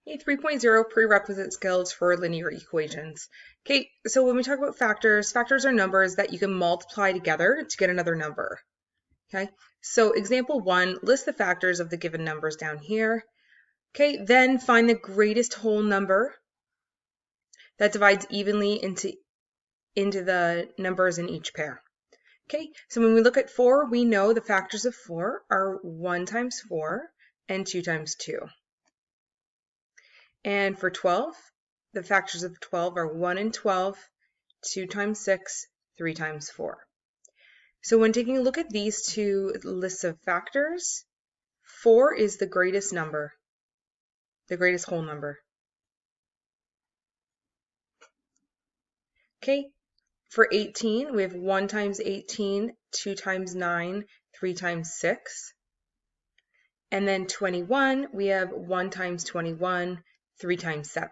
Hey, 3.0 prerequisite skills for linear equations. Okay, so when we talk about factors, factors are numbers that you can multiply together to get another number. Okay, so example 1, list the factors of the given numbers down here. Okay, then find the greatest whole number that divides evenly into the numbers in each pair. Okay, so when we look at 4, we know the factors of 4 are 1 times 4 and 2 times 2. And for 12, the factors of 12 are 1 and 12, 2 times 6, 3 times 4. So when taking a look at these two lists of factors, 4 is the greatest number, the greatest whole number. Okay, for 18, we have 1 times 18, 2 times 9, 3 times 6. And then 21, we have 1 times 21, 3 times 7.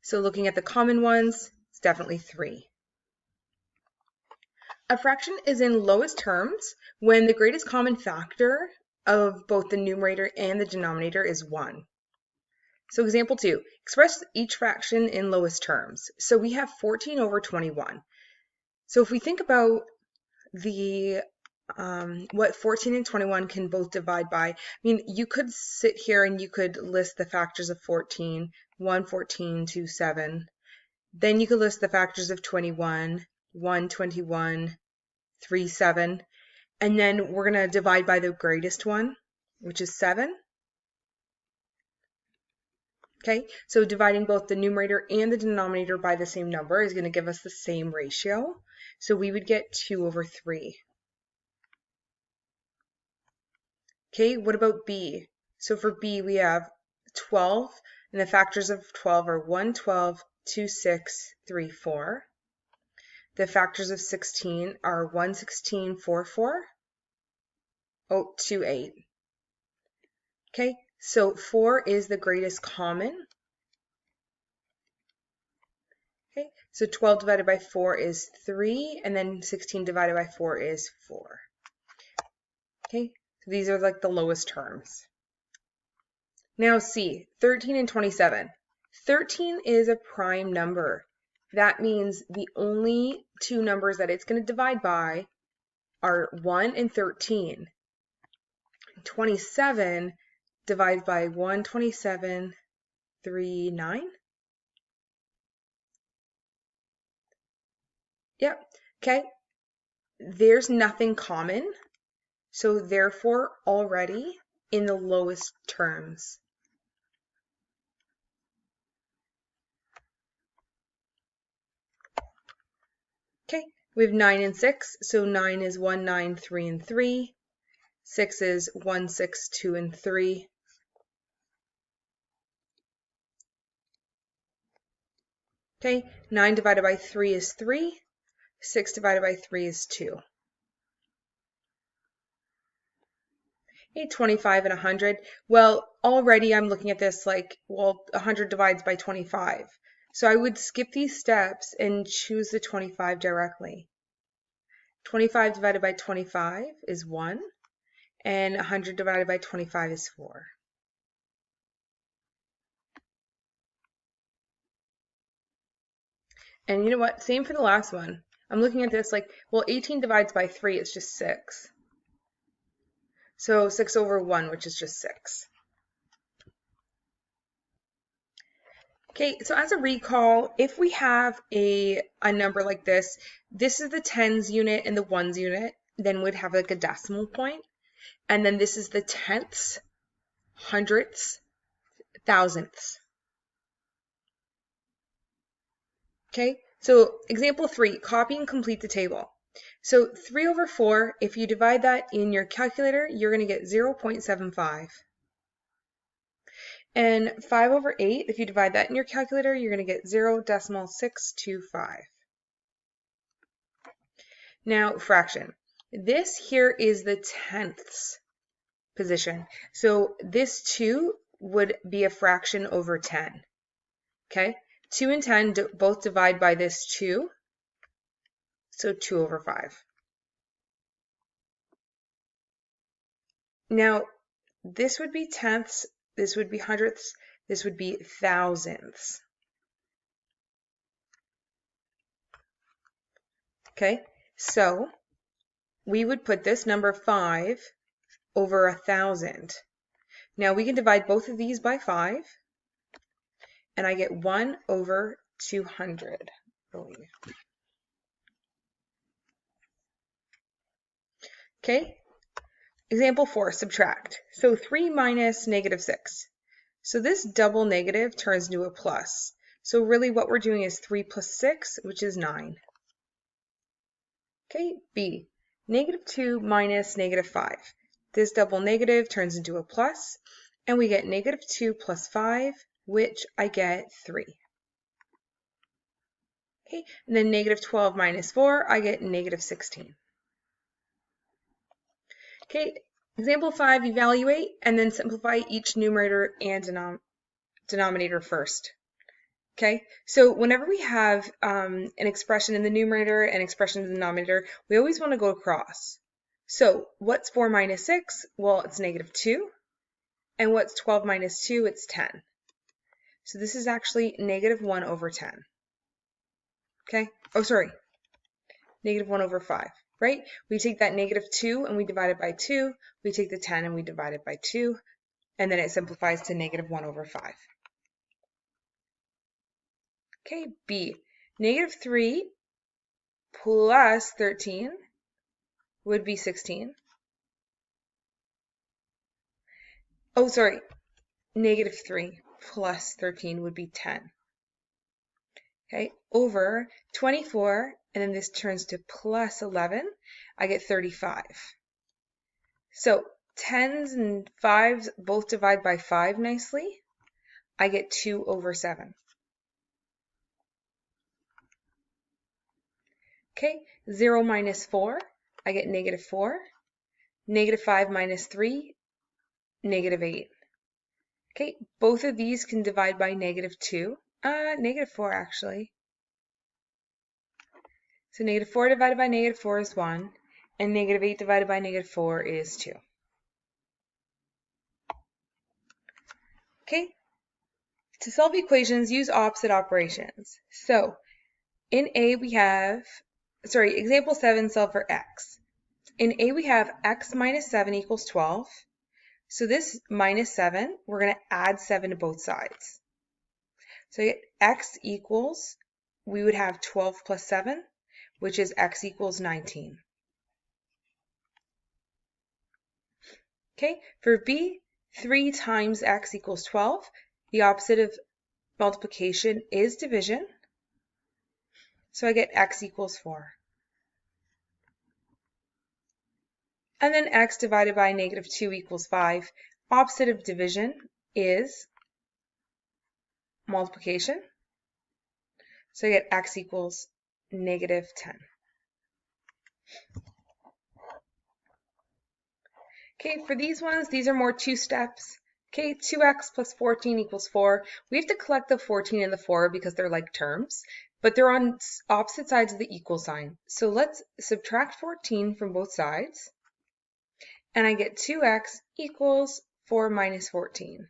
So looking at the common ones, it's definitely 3. A fraction is in lowest terms when the greatest common factor of both the numerator and the denominator is 1. So example 2, express each fraction in lowest terms. So we have 14 over 21. So if we think about the what 14 and 21 can both divide by, I mean, you could sit here and you could list the factors of 14, 1, 14, 2, 7. Then you could list the factors of 21, 1, 21, 3, 7. And then we're going to divide by the greatest one, which is 7. Okay, so dividing both the numerator and the denominator by the same number is going to give us the same ratio. So we would get 2 over 3. Okay, what about B? So for B, we have 12, and the factors of 12 are 1, 12, 2, 6, 3, 4. The factors of 16 are 1, 16, 4, 4. Oh, 2, 8. Okay, so 4 is the greatest common. Okay, so 12 divided by 4 is 3, and then 16 divided by 4 is 4. Okay, so these are like the lowest terms. Now C, 13 and 27. 13 is a prime number. That means the only two numbers that it's going to divide by are 1 and 13. 27 divides by 1, 27, 3, 9. Yep, okay. There's nothing common, so therefore already in the lowest terms. Okay, we have 9 and 6, so 9 is 1, 9, 3, and 3. 6 is 1, 6, 2, and 3. Okay, 9 divided by 3 is 3. 6 divided by 3 is 2. Okay, 25 and 100. Well, already I'm looking at this like, well, 100 divides by 25. So I would skip these steps and choose the 25 directly. 25 divided by 25 is 1, and 100 divided by 25 is 4. And you know what? Same for the last one. I'm looking at this like, well, 18 divides by 3 is just 6. So 6 over 1, which is just 6. Okay, so as a recall, if we have a number like this is the tens unit and the ones unit, then we'd have like a decimal point. And then this is the tenths, hundredths, thousandths. Okay, so example 3, copy and complete the table. So 3 over 4, if you divide that in your calculator, you're going to get 0.75. And 5 over 8, if you divide that in your calculator, you're going to get 0.625. Now, fraction. This here is the tenths position. So this 2 would be a fraction over 10. Okay? 2 and 10 both divide by this 2. So 2 over 5. Now, this would be tenths, this would be hundredths, This would be thousandths. Okay, so we would put this number 5 over 1,000. Now we can divide both of these by 5, and I get 1 over 200, I believe. Okay, example 4, subtract. So 3 minus negative 6. So this double negative turns into a plus. So really what we're doing is 3 plus 6, which is 9. Okay, B, negative 2 minus negative 5. This double negative turns into a plus, and we get negative 2 plus 5, which I get 3. Okay, and then negative 12 minus 4, I get negative 16. Okay, example 5, evaluate and then simplify each numerator and denominator first. Okay, so whenever we have an expression in the numerator and expression in the denominator, we always want to go across. So what's 4 minus 6? Well, it's negative 2. And what's 12 minus 2? It's 10. So this is actually negative 1 over 10. Okay, oh sorry, negative 1 over 5, right? We take that negative 2 and we divide it by 2. We take the 10 and we divide it by 2. And then it simplifies to negative 1 over 5. Okay, B, negative 3 plus 13 would be 16. Oh, sorry, negative 3 plus 13 would be 10. Okay, over 24, and then this turns to plus 11, I get 35. So 10s and 5s both divide by 5 nicely. I get 2 over 7. Okay, 0 minus 4, I get negative 4. Negative 5 minus 3, negative 8. Okay, both of these can divide by negative 2. Negative 4 actually. So negative 4 divided by negative 4 is 1, and negative 8 divided by negative 4 is 2. Okay, to solve equations, use opposite operations. So in A we have, example 7, solve for x. In A we have x minus 7 equals 12. So this minus 7, we're going to add 7 to both sides. So I get x equals, we would have 12 plus 7, which is x equals 19. Okay, for B, 3 times x equals 12. The opposite of multiplication is division. So I get x equals 4. And then x divided by negative 2 equals 5. Opposite of division is multiplication. So I get x equals negative 10. Okay, for these ones, these are more 2 steps. Okay, 2x plus 14 equals 4. We have to collect the 14 and the 4 because they're like terms, but they're on opposite sides of the equal sign. So let's subtract 14 from both sides, and I get 2x equals 4 minus 14.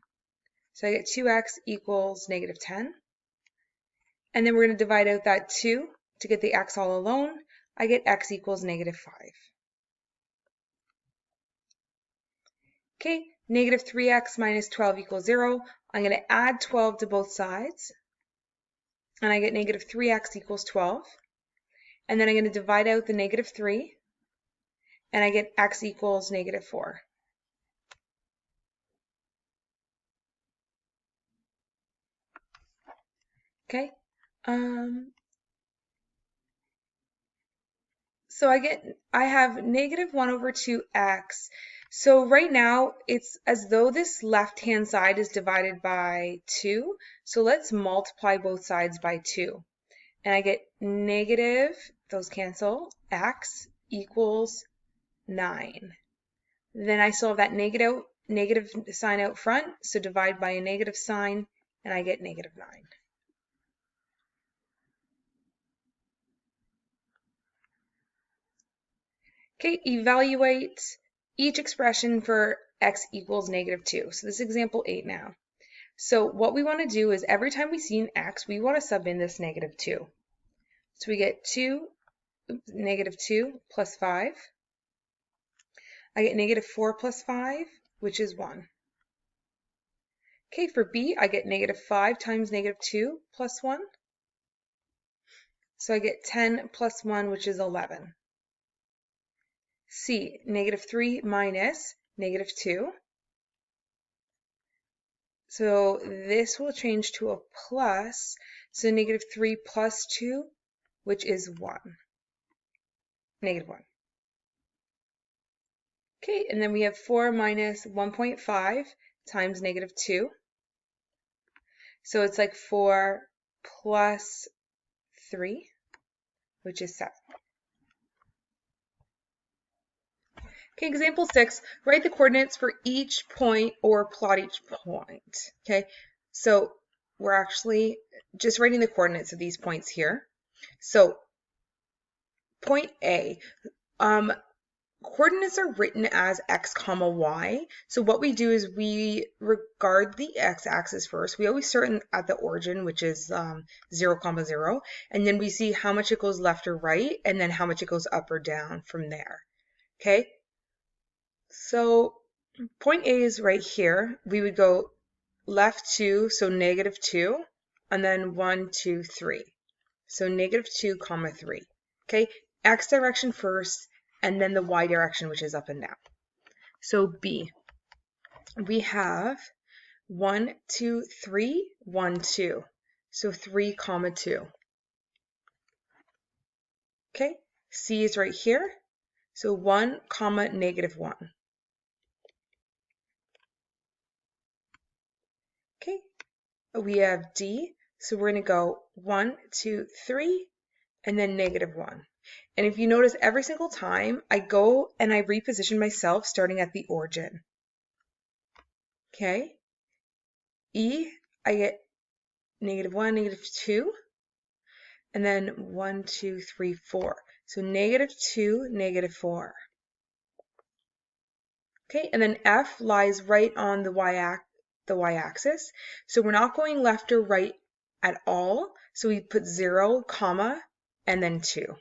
So I get 2x equals negative 10. And then we're going to divide out that 2 to get the x all alone. I get x equals negative 5. Okay, negative 3x minus 12 equals 0. I'm going to add 12 to both sides, and I get negative 3x equals 12. And then I'm going to divide out the negative 3, and I get x equals negative 4. Okay, so I have negative 1 over 2x. So right now, it's as though this left-hand side is divided by 2. So let's multiply both sides by 2. And I get negative, those cancel, x equals 9. Then I still have that negative sign out front, so divide by a negative sign, and I get negative 9. Okay, evaluate each expression for x equals negative 2. So this is example 8 now. So what we want to do is every time we see an x, we want to sub in this -2. So we get -2 plus 5. I get -4 plus 5, which is 1. Okay, for b, I get -5 times -2 plus 1. So I get 10 plus 1, which is 11. C, -3 minus -2. So this will change to a plus. So -3 plus 2, which is 1. -1. Okay, and then we have 4 minus 1.5 times -2. So it's like 4 plus 3, which is 7. Okay, example 6, write the coordinates for each point or plot each point. Okay, so we're actually just writing the coordinates of these points here. So point A, coordinates are written as x comma y. So what we do is we regard the x-axis first. We always start at the origin, which is 0, 0, and then we see how much it goes left or right, and then how much it goes up or down from there. Okay, so point A is right here. We would go left 2, so -2, and then 1, 2, 3. So -2, 3. Okay, x direction first, and then the y direction, which is up and down. So B, we have 1, 2, 3, 1, 2. So 3, 2. Okay, C is right here. So 1, -1. Okay, we have D. So we're going to go 1, 2, 3, and then -1. And if you notice, every single time I go and I reposition myself starting at the origin. Okay, E, I get -1, -2, and then 1, 2, 3, 4. So -2, -4. Okay, and then F lies right on the y-axis. So we're not going left or right at all. So we put 0, comma, and then 2.